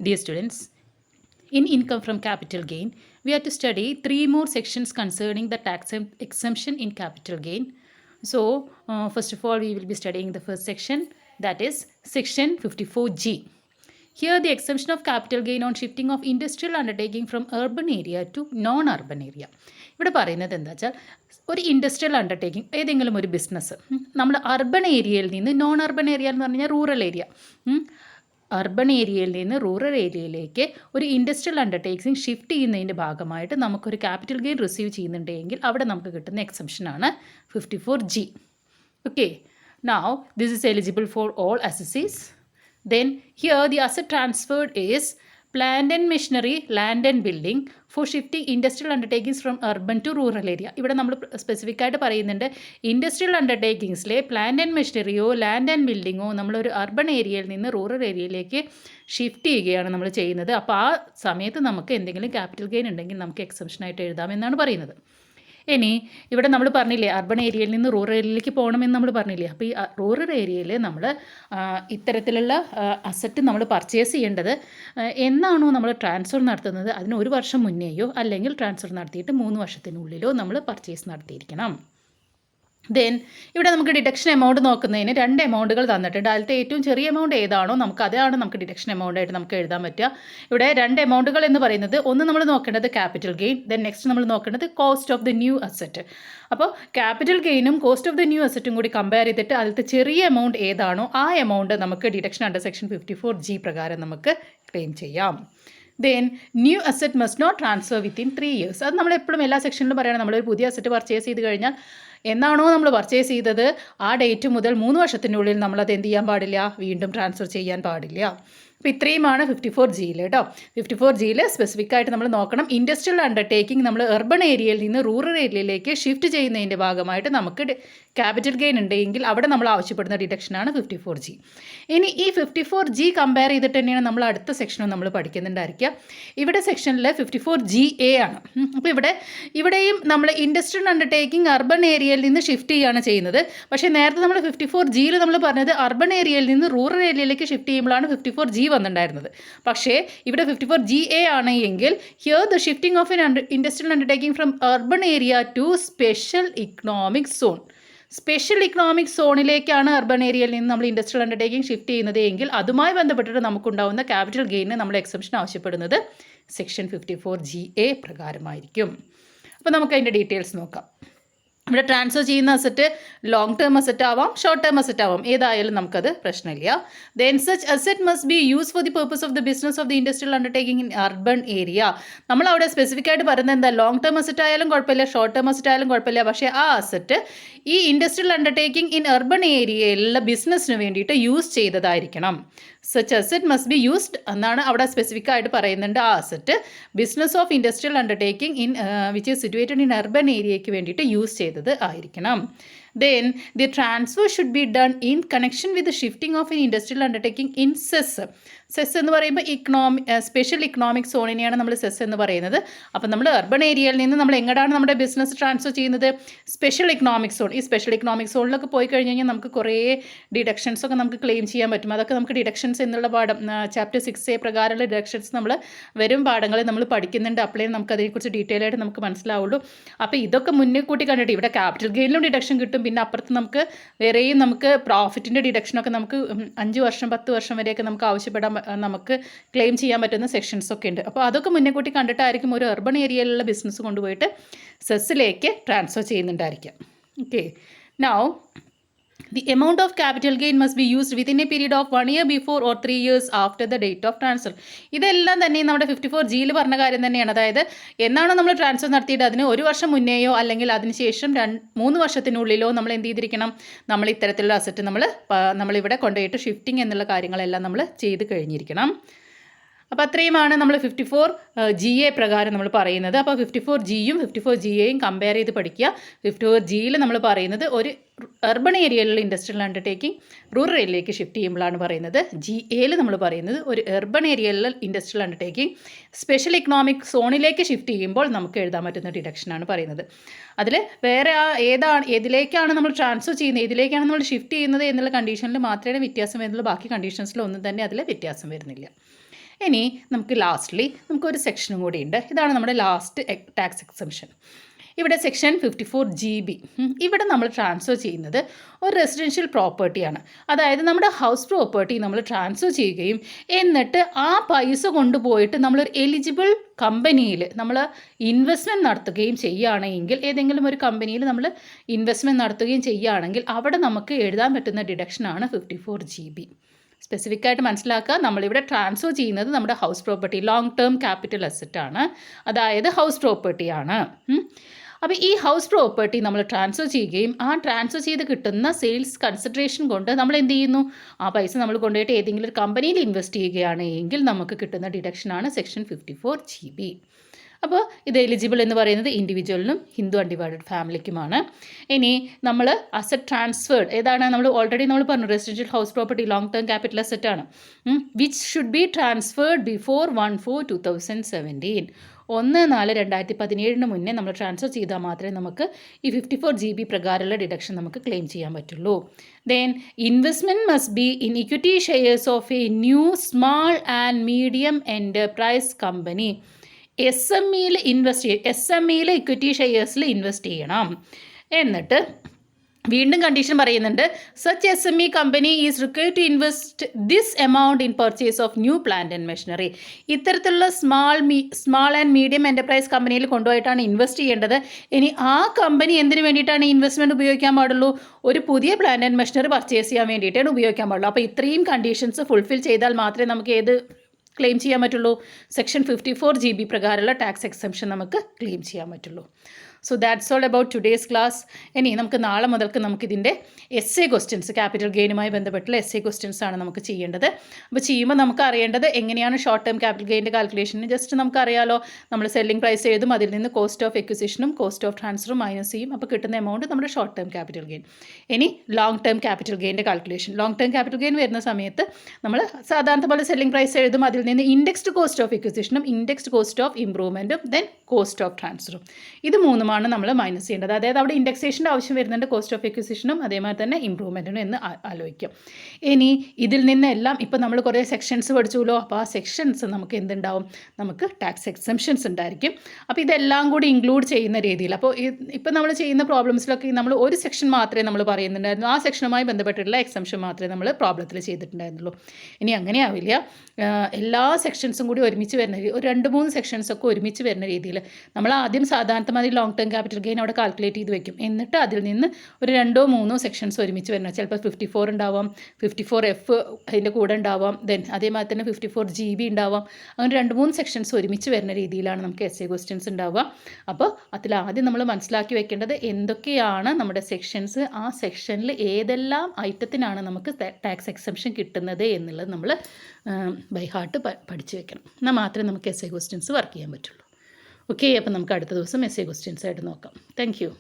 Dear students, in income from capital gain, we have to study 3 more sections concerning the tax exemption in capital gain. So, first of all, we will be studying the first section, that is section 54G. Here, the exemption of capital gain on shifting of industrial undertaking from urban area to non-urban area. ഇവിടെ പറയുന്നത് എന്താ വെച്ചാൽ ഒരു industrial undertaking ഏതെങ്കിലും ഒരു business നമ്മൾ urban ഏരിയയിൽ നിന്ന് നോൺ അർബൻ ഏരിയ എന്ന് പറഞ്ഞാൽ റൂറൽ ഏരിയ, അർബൻ ഏരിയയിൽ നിന്ന് റൂറൽ ഏരിയയിലേക്ക് ഒരു ഇൻഡസ്ട്രിയൽ അണ്ടർടേക്കിംഗ് ഷിഫ്റ്റ് ചെയ്യുന്നതിൻ്റെ ഭാഗമായിട്ട് നമുക്കൊരു ക്യാപിറ്റൽ ഗെയിൻ റിസീവ് ചെയ്യുന്നുണ്ടെങ്കിൽ അവിടെ നമുക്ക് കിട്ടുന്ന എക്സംഷനാണ് 54G. Okay, now this is eligible for all assessees. Then here the asset transferred is plant and machinery, land and building for shifting industrial undertakings from urban to rural area. ഇവിടെ നമ്മൾ specific ആയിട്ട് പറയുന്നുണ്ട് industrial അണ്ടർടേക്കിങ്സിലെ plant and മെഷീനറിയോ land and ബിൽഡിങ്ങോ നമ്മളൊരു urban ഏരിയയിൽ നിന്ന് റൂറൽ ഏരിയയിലേക്ക് ഷിഫ്റ്റ് ചെയ്യുകയാണ് നമ്മൾ ചെയ്യുന്നത്. അപ്പോൾ ആ സമയത്ത് നമുക്ക് എന്തെങ്കിലും ക്യാപിറ്റൽ ഗെയിൻ ഉണ്ടെങ്കിൽ നമുക്ക് എക്സംഷനായിട്ട് എഴുതാമെന്നാണ് പറയുന്നത്. ഇനി ഇവിടെ നമ്മൾ പറഞ്ഞില്ലേ അർബൻ ഏരിയയിൽ നിന്ന് റൂറൽ ഏരിയയിലേക്ക് പോകണമെന്ന് നമ്മൾ പറഞ്ഞില്ലേ. അപ്പോൾ ഈ റൂറൽ ഏരിയയിൽ നമ്മൾ ഇത്തരത്തിലുള്ള അസറ്റ് നമ്മൾ പർച്ചേസ് ചെയ്യേണ്ടത് എന്നാണോ നമ്മൾ ട്രാൻസ്ഫർ നടത്തുന്നത് അതിന് 1 വർഷം മുന്നേയോ അല്ലെങ്കിൽ ട്രാൻസ്ഫർ നടത്തിയിട്ട് 3 വർഷത്തിനുള്ളിലോ നമ്മൾ പർച്ചേസ് നടത്തിയിരിക്കണം. ദെൻ ഇവിടെ നമുക്ക് ഡിഡക്ഷൻ എമൗണ്ട് നോക്കുന്നതിന് 2 എമൗണ്ടുകൾ തന്നിട്ടുണ്ട്. അതിലത്തെ ഏറ്റവും ചെറിയ എമൗണ്ട് ഏതാണോ അതാണ് നമുക്ക് ഡിഡക്ഷൻ എമൗണ്ട് ആയിട്ട് നമുക്ക് എഴുതാൻ പറ്റുക. ഇവിടെ 2 എമൗണ്ടുകൾ എന്ന് പറയുന്നത് ഒന്ന് നമ്മൾ നോക്കേണ്ടത് ക്യാപിറ്റൽ ഗെയിൻ, ദെൻ നെക്സ്റ്റ് നമ്മൾ നോക്കേണ്ടത് cost of the new asset. അപ്പോൾ ക്യാപിറ്റൽ ഗെയിനും കോസ്റ്റ് ഓഫ് ദി ന്യൂ അസറ്റും കൂടി കമ്പയർ ചെയ്തിട്ട് അതിലത്തെ ചെറിയ എമൗണ്ട് ഏതാണോ ആ എമൗണ്ട് നമുക്ക് ഡിഡക്ഷൻ അണ്ടർ സെക്ഷൻ 54G പ്രകാരം നമുക്ക് ക്ലെയിം ചെയ്യാം. Then new asset must not transfer within 3 years. അത് നമ്മളെപ്പോഴും എല്ലാ സെക്ഷനിലും പറയുകയാണ്. നമ്മളൊരു പുതിയ അസറ്റ് പർച്ചേസ് ചെയ്ത് കഴിഞ്ഞാൽ എന്നാണോ നമ്മൾ പർച്ചേസ് ചെയ്തത് ആ ഡേറ്റ് മുതൽ 3 വർഷത്തിനുള്ളിൽ നമ്മളത് എന്ത് ചെയ്യാൻ പാടില്ല, വീണ്ടും ട്രാൻസ്ഫർ ചെയ്യാൻ പാടില്ല. അപ്പോൾ ഇത്രയുമാണ് 54Gയിൽ കേട്ടോ. 54Gയിൽ സ്പെസിഫിക് ആയിട്ട് നമ്മൾ നോക്കണം ഇൻഡസ്ട്രിയൽ അണ്ടർടേക്കിംഗ് നമ്മൾ അർബൻ ഏരിയയിൽ നിന്ന് റൂറൽ ഏരിയയിലേക്ക് ഷിഫ്റ്റ് ചെയ്യുന്നതിൻ്റെ ഭാഗമായിട്ട് നമുക്ക് ക്യാപിറ്റൽ ഗെയിൻ ഉണ്ടെങ്കിൽ അവിടെ നമ്മൾ ആവശ്യപ്പെടുന്ന ഡിഡക്ഷനാണ് 54G. ഇനി ഈ 54G കമ്പയർ ചെയ്തിട്ട് തന്നെയാണ് നമ്മൾ അടുത്ത സെക്ഷനും നമ്മൾ പഠിക്കുന്നുണ്ടായിരിക്കുക. ഇവിടെ സെക്ഷനിൽ 54GA ആണ്. അപ്പോൾ ഇവിടെയും നമ്മൾ ഇൻഡസ്ട്രിയൽ അണ്ടർടേക്കിംഗ് അർബൻ ഏരിയയിൽ നിന്ന് ഷിഫ്റ്റ് ചെയ്യുകയാണ് ചെയ്യുന്നത്. പക്ഷേ നേരത്തെ നമ്മൾ 54Gയിൽ നമ്മൾ പറഞ്ഞത് അർബൻ ഏരിയയിൽ നിന്ന് റൂറൽ ഏരിയയിലേക്ക് ഷിഫ്റ്റ് ചെയ്യുമ്പോഴാണ് 54G വന്നിട്ടുണ്ടായിരുന്നത്. പക്ഷേ ഇവിടെ 54GA ആണ് എങ്കിൽ here the shifting of an industrial undertaking from urban area to special economic zone. Special economic സോണിലേക്കാണ് അർബൻ ഏരിയയിൽ നിന്ന് നമ്മൾ ഇൻഡസ്ട്രിയൽ അണ്ടർടേക്കിംഗ് ഷിഫ്റ്റ് ചെയ്യുന്നത് എങ്കിൽ അതുമായി ബന്ധപ്പെട്ടിട്ട് നമുക്കുണ്ടാവുന്ന ക്യാപിറ്റൽ ഗെയിനിന് നമ്മൾ എക്സംഷൻ ആവശ്യപ്പെടുന്നത് സെക്ഷൻ 54GA പ്രകാരമായിരിക്കും. അപ്പോൾ നമുക്ക് അതിൻ്റെ ഡീറ്റെയിൽസ് നോക്കാം. ഇവിടെ ട്രാൻസ്ഫർ ചെയ്യുന്ന അസറ്റ് ലോങ് ടേം അസറ്റ് ആവാം, ഷോർട്ട് ടേം അസറ്റ് ആവാം, ഏതായാലും നമുക്കത് പ്രശ്നമില്ല. Then such asset must B use for the purpose of the business of the industrial undertaking in urban area. നമ്മൾ അവിടെ സ്പെസിഫിക് ആയിട്ട് പറയുന്നത് എന്താ, ലോങ് ടേം അസറ്റ് ആയാലും കുഴപ്പമില്ല, ഷോർട്ട് ടേം അസറ്റ് ആയാലും കുഴപ്പമില്ല, പക്ഷേ ആ അസറ്റ് ഈ ഇൻഡസ്ട്രിയൽ അണ്ടർടേക്കിംഗ് ഇൻ അർബൻ ഏരിയയിലുള്ള ബിസിനസ്സിന് വേണ്ടിയിട്ട് യൂസ് ചെയ്തതായിരിക്കണം. Such asset must be used എന്നാണ് അവിടെ സ്പെസിഫിക് ആയിട്ട് പറയുന്നുണ്ട്. ആ asset business of industrial undertaking in which is situated in urban ഏരിയയ്ക്ക് വേണ്ടിയിട്ട് യൂസ് ചെയ്തത് ആയിരിക്കണം. Then the transfer should be done in connection with the shifting of an industrial undertaking in cess. Cess എന്ന് പറയുമ്പോൾ special economic സോണിനെയാണ് നമ്മൾ cess എന്ന് പറയുന്നത്. അപ്പോൾ നമ്മൾ അർബൻ ഏരിയയിൽ നിന്ന് നമ്മൾ എങ്ങോട്ടാണ് നമ്മുടെ ബിസിനസ് ട്രാൻസ്ഫർ ചെയ്യുന്നത്, സ്പെഷ്യൽ ഇക്കണോമിക് സോൺ. ഈ സ്പെഷ്യൽ ഇക്കണോമിക് സോണിലൊക്കെ പോയി കഴിഞ്ഞ് കഴിഞ്ഞാൽ നമുക്ക് കുറേ ഡിഡക്ഷൻസ് ഒക്കെ നമുക്ക് ക്ലെയിം ചെയ്യാൻ പറ്റും. അതൊക്കെ നമുക്ക് ഡിഡക്ഷൻസ് എന്നുള്ള പാഠം ചാപ്റ്റർ 6A പ്രകാരമുള്ള ഡിഡക്ഷൻസ് നമ്മൾ വരും പാഠങ്ങളിൽ നമ്മൾ പഠിക്കുന്നുണ്ട്. അപ്പോഴേ നമുക്ക് അതിനെക്കുറിച്ച് ഡീറ്റെയിൽ ആയിട്ട് നമുക്ക് മനസ്സിലാവുള്ളൂ. അപ്പോൾ ഇതൊക്കെ മുന്നേ കൂട്ടി കണ്ടിട്ട് ഇവിടെ ക്യാപിറ്റൽ ഗെയിനിലും ഡിഡക്ഷൻ കിട്ടും, പിന്നെ അപ്പുറത്ത് നമുക്ക് വേറെയും നമുക്ക് പ്രോഫിറ്റിൻ്റെ ഡിഡക്ഷനൊക്കെ നമുക്ക് 5 വർഷം 10 വർഷം വരെയൊക്കെ നമുക്ക് ആവശ്യപ്പെടാൻ നമുക്ക് ക്ലെയിം ചെയ്യാൻ പറ്റുന്ന സെക്ഷൻസ് ഒക്കെ ഉണ്ട്. അപ്പോൾ അതൊക്കെ മുന്നേ കൂട്ടി കണ്ടിട്ടായിരിക്കും ഒരു അർബൻ ഏരിയയിലുള്ള ബിസിനസ് കൊണ്ടുപോയിട്ട് സെസ്സിലേക്ക് ട്രാൻസ്ഫർ ചെയ്യുന്നുണ്ടായിരിക്കാം. Okay, now the amount of capital gain must be used within a period of 1 year before or 3 years after the date of transfer. ഇതെല്ലാം തന്നെ നമ്മുടെ 54Gയിൽ പറഞ്ഞ കാര്യം തന്നെയാണ്. അതായത് എന്നാണോ നമ്മൾ ട്രാൻസ്ഫർ നടത്തിയിട്ട് അതിന് 1 വർഷം മുന്നേയോ അല്ലെങ്കിൽ അതിനുശേഷം 3 വർഷത്തിനുള്ളിലോ നമ്മൾ എന്ത് ചെയ്തിരിക്കണം, നമ്മൾ ഇത്തരത്തിലുള്ള അസറ്റ് നമ്മളിവിടെ കൊണ്ടുപോയിട്ട് ഷിഫ്റ്റിംഗ് എന്നുള്ള കാര്യങ്ങളെല്ലാം നമ്മൾ ചെയ്ത് കഴിഞ്ഞിരിക്കണം. അപ്പോൾ അത്രയുമാണ് നമ്മൾ 54GA പ്രകാരം നമ്മൾ പറയുന്നത്. അപ്പോൾ 54Gയും 54GAയും കമ്പയർ ചെയ്ത് പഠിക്കുക. 54Gയിൽ നമ്മൾ പറയുന്നത് ഒരു അർബൺ ഏരിയയിലുള്ള ഇൻഡസ്ട്രിയൽ അണ്ടർടേക്കിംഗ് റൂറൽ ഏരിയയിലേക്ക് ഷിഫ്റ്റ് ചെയ്യുമ്പോഴാണ് പറയുന്നത്. GAയിൽ നമ്മൾ പറയുന്നത് ഒരു അർബൺ ഏരിയയിലുള്ള ഇൻഡസ്ട്രിയൽ അണ്ടർടേക്കിംഗ് സ്പെഷ്യൽ ഇക്കണോമിക് സോണിലേക്ക് ഷിഫ്റ്റ് ചെയ്യുമ്പോൾ നമുക്ക് എഴുതാൻ പറ്റുന്ന ഡിഡക്ഷനാണ് പറയുന്നത്. അതിൽ വേറെ ഏതിലേക്കാണ് നമ്മൾ ട്രാൻസ്ഫർ ചെയ്യുന്നത്, ഏതിലേക്കാണ് നമ്മൾ ഷിഫ്റ്റ് ചെയ്യുന്നത് എന്നുള്ള കണ്ടീഷനിൽ മാത്രമേ വ്യത്യാസം വരുന്നുള്ളൂ. ബാക്കി കണ്ടീഷൻസിലൊന്നും തന്നെ അതിൽ വ്യത്യാസം വരുന്നില്ല. ഇനി നമുക്ക് ലാസ്റ്റ്ലി നമുക്കൊരു സെക്ഷനും കൂടി ഉണ്ട്. ഇതാണ് നമ്മുടെ ലാസ്റ്റ് ടാക്സ് എക്സംഷൻ. ഇവിടെ സെക്ഷൻ 54GB. ഇവിടെ നമ്മൾ ട്രാൻസ്ഫർ ചെയ്യുന്നത് ഒരു റെസിഡൻഷ്യൽ പ്രോപ്പർട്ടിയാണ്. അതായത് നമ്മുടെ ഹൗസ് പ്രോപ്പർട്ടി നമ്മൾ ട്രാൻസ്ഫർ ചെയ്യുകയും എന്നിട്ട് ആ പൈസ കൊണ്ടുപോയിട്ട് നമ്മളൊരു എലിജിബിൾ കമ്പനിയിൽ നമ്മൾ ഇൻവെസ്റ്റ്മെൻറ്റ് നടത്തുകയും ചെയ്യുകയാണെങ്കിൽ, ഏതെങ്കിലും ഒരു കമ്പനിയിൽ നമ്മൾ ഇൻവെസ്റ്റ്മെൻറ്റ് നടത്തുകയും ചെയ്യുകയാണെങ്കിൽ അവിടെ നമുക്ക് എഴുതാൻ പറ്റുന്ന ഡിഡക്ഷനാണ് 54GB. സ്പെസിഫിക് ആയിട്ട് മനസ്സിലാക്കുക, നമ്മളിവിടെ ട്രാൻസ്ഫർ ചെയ്യുന്നത് നമ്മുടെ house property, long term capital അസറ്റാണ്, അതായത് ഹൗസ് പ്രോപ്പർട്ടിയാണ്. അപ്പോൾ ഈ ഹൗസ് പ്രോപ്പർട്ടി നമ്മൾ ട്രാൻസ്ഫർ ചെയ്യുകയും ആ ട്രാൻസ്ഫർ ചെയ്ത് കിട്ടുന്ന സെയിൽസ് കൺസിഡറേഷൻ കൊണ്ട് നമ്മൾ എന്ത് ചെയ്യുന്നു, ആ പൈസ നമ്മൾ കൊണ്ടുപോയിട്ട് ഏതെങ്കിലും ഒരു കമ്പനിയിൽ ഇൻവെസ്റ്റ് ചെയ്യുകയാണെങ്കിൽ നമുക്ക് കിട്ടുന്ന ഡിഡക്ഷനാണ് സെക്ഷൻ 54GB. അപ്പോൾ ഇത് എലിജിബിൾ എന്ന് പറയുന്നത് ഇൻഡിവിജ്വലിനും ഹിന്ദു അൺഡിവൈഡഡ് ഫാമിലിക്കുമാണ്. ഇനി നമ്മൾ അസറ്റ് ട്രാൻസ്ഫേർഡ് ഏതാണ്, നമ്മൾ ഓൾറെഡി നമ്മൾ പറഞ്ഞു residential house property long term capital asset ആണ്. Which should be transferred before 1/4/2017. 1/4/2017 മുന്നേ നമ്മൾ ട്രാൻസ്ഫർ ചെയ്താൽ മാത്രമേ നമുക്ക് ഈ 54GB പ്രകാരമുള്ള ഡിഡക്ഷൻ നമുക്ക് ക്ലെയിം ചെയ്യാൻ പറ്റുള്ളൂ. Then investment must be in equity shares of a new small and medium enterprise company. SMEയിൽ ഇൻവെസ്റ്റ് ചെയ്യും, SMEയിൽ ഇക്വിറ്റി ഷെയർസിൽ ഇൻവെസ്റ്റ് ചെയ്യണം. എന്നിട്ട് വീണ്ടും കണ്ടീഷൻ പറയുന്നുണ്ട്, such SME company is required to invest this amount in purchase of new plant and machinery. ഇത്തരത്തിലുള്ള small and medium enterprise കമ്പനിയിൽ കൊണ്ടുപോയിട്ടാണ് ഇൻവെസ്റ്റ് ചെയ്യേണ്ടത്. ഇനി ആ കമ്പനി എന്തിനു വേണ്ടിയിട്ടാണ് ഇൻവെസ്റ്റ്മെൻറ്റ് ഉപയോഗിക്കാൻ പാടുള്ളൂ, ഒരു പുതിയ പ്ലാന്റ് ആൻഡ് മെഷീനറി പർച്ചേസ് ചെയ്യാൻ വേണ്ടിയിട്ടാണ് ഉപയോഗിക്കാൻ പാടുള്ളൂ. അപ്പോൾ ഇത്രയും കണ്ടീഷൻസ് ഫുൾഫിൽ ചെയ്താൽ മാത്രമേ നമുക്ക് ഏത് ക്ലെയിം ചെയ്യാൻ പറ്റുള്ളൂ, സെക്ഷൻ 54GB പ്രകാരമുള്ള ടാക്സ് എക്സംഷൻ നമുക്ക് ക്ലെയിം ചെയ്യാൻ പറ്റുള്ളൂ. So that's all about today's class. ഇനി നമുക്ക് നാളെ മുതൽക്ക് നമുക്കിതിൻ്റെ essay ക്വസ്റ്റ്യൻസ്, ക്യാപിറ്റൽ ഗെയിനുമായി ബന്ധപ്പെട്ടുള്ള essay ക്വസ്റ്റ്യൻസ് ആണ് നമുക്ക് ചെയ്യേണ്ടത്. അപ്പോൾ ചെയ്യുമ്പോൾ നമുക്ക് അറിയേണ്ടത് എങ്ങനെയാണ് ഷോർട്ട് ടേം ക്യാപിറ്റൽ ഗെയിൻ്റെ കാൽക്കുലേഷന് ജസ്റ്റ് നമുക്കറിയാലോ, നമ്മൾ സെല്ലിംഗ് പ്രൈസ് എഴുതും, അതിൽ നിന്ന് കോസ്റ്റ് ഓഫ് എക്വിസിഷനും കോസ്റ്റ് ഓഫ് ട്രാൻസ്ഫറും മൈനസ് ചെയ്യും, അപ്പോൾ കിട്ടുന്ന എമൗണ്ട് നമ്മുടെ ഷോർട്ട് ടേം ക്യാപിറ്റൽ ഗെയിൻ. ഇനി ലോങ് ടേം ക്യാപിറ്റൽ ഗെയിൻ്റെ calculation, long term capital gain വരുന്ന സമയത്ത് നമ്മൾ സാധാരണ പോലെ സെല്ലിംഗ് പ്രൈസ് എഴുതും, അതിൽ നിന്ന് ഇൻഡെക്സ്ഡ് കോസ്റ്റ് ഓഫ് എക്വിസിഷനും ഇൻഡെക്സ്ഡ് കോസ്റ്റ് ഓഫ് ഇംപ്രൂവ്മെൻറ്റും ദെൻ കോസ്റ്റ് ഓഫ് ട്രാൻസ്ഫറും, ഇത് മൂന്നുമാണ് നമ്മൾ മൈനസ് ചെയ്യേണ്ടത്. അതായത് അവിടെ ഇൻഡെക്സേഷൻ്റെ ആവശ്യം വരുന്നുണ്ട്, കോസ്റ്റ് ഓഫ് എക്വിസിഷനും അതേമാതിരി തന്നെ ഇംപ്രൂവ്മെൻറ്റിനും എന്ന് ആലോചിക്കാം. ഇനി ഇതിൽ നിന്നെല്ലാം ഇപ്പോൾ നമ്മൾ കുറേ സെക്ഷൻസ് പഠിച്ചുല്ലോ, അപ്പോൾ ആ സെക്ഷൻസ് നമുക്ക് എന്തുണ്ടാവും, നമുക്ക് ടാക്സ് എക്സംഷൻസ് ഉണ്ടായിരിക്കും. അപ്പോൾ ഇതെല്ലാം കൂടി ഇൻക്ലൂഡ് ചെയ്യുന്ന രീതിയിൽ, അപ്പോൾ ഇപ്പോൾ നമ്മൾ ചെയ്യുന്ന പ്രോബ്ലംസിലൊക്കെ നമ്മൾ ഒരു സെക്ഷൻ മാത്രമേ നമ്മൾ പറയുന്നുണ്ടായിരുന്നു, ആ സെക്ഷനുമായി ബന്ധപ്പെട്ടിട്ടുള്ള എക്സംഷൻ മാത്രമേ നമ്മൾ പ്രോബ്ലത്തിൽ ചെയ്തിട്ടുണ്ടായിരുന്നുള്ളൂ. ഇനി അങ്ങനെ ആവില്ല, എല്ലാ സെക്ഷൻസും കൂടി ഒരുമിച്ച് വരുന്ന രീതി, ഒരു 2-3 സെക്ഷൻസൊക്കെ ഒരുമിച്ച് വരുന്ന രീതിയിൽ നമ്മൾ ആദ്യം സാധാരണമാതിരി ലോങ് ടേം ക്യാപിറ്റൽ ഗെയിൻ അവിടെ കാൽക്കുലേറ്റ് ചെയ്ത് വെക്കും. എന്നിട്ട് അതിൽ നിന്ന് ഒരു 2-3 സെക്ഷൻസ് ഒരുമിച്ച് വരുന്നത്, ചിലപ്പോൾ 54 ഉണ്ടാവാം, 54F അതിൻ്റെ കൂടെ ഉണ്ടാവാം, ദെൻ അതേമാതിരി തന്നെ 54GB ഉണ്ടാവാം. അങ്ങനെ 2-3 സെക്ഷൻസ് ഒരുമിച്ച് വരുന്ന രീതിയിലാണ് നമുക്ക് essay ക്വസ്റ്റ്യൻസ് ഉണ്ടാവുക. അപ്പോൾ അതിലാദ്യം നമ്മൾ മനസ്സിലാക്കി വെക്കേണ്ടത് എന്തൊക്കെയാണ് നമ്മുടെ സെക്ഷൻസ്, ആ സെക്ഷനിൽ ഏതെല്ലാം ഐറ്റത്തിനാണ് നമുക്ക് ടാക്സ് എക്സംഷൻ കിട്ടുന്നത് എന്നുള്ളത് നമ്മൾ ബൈ ഹാർട്ട് പഠിച്ചു വെക്കണം. എന്നാൽ മാത്രമേ നമുക്ക് essay ക്വസ്റ്റ്യൻസ് വർക്ക് ചെയ്യാൻ പറ്റുള്ളൂ. ഓക്കെ, അപ്പോൾ നമുക്ക് അടുത്ത ദിവസം essay ക്വസ്റ്റ്യൻസ് ആയിട്ട് നോക്കാം. Thank you.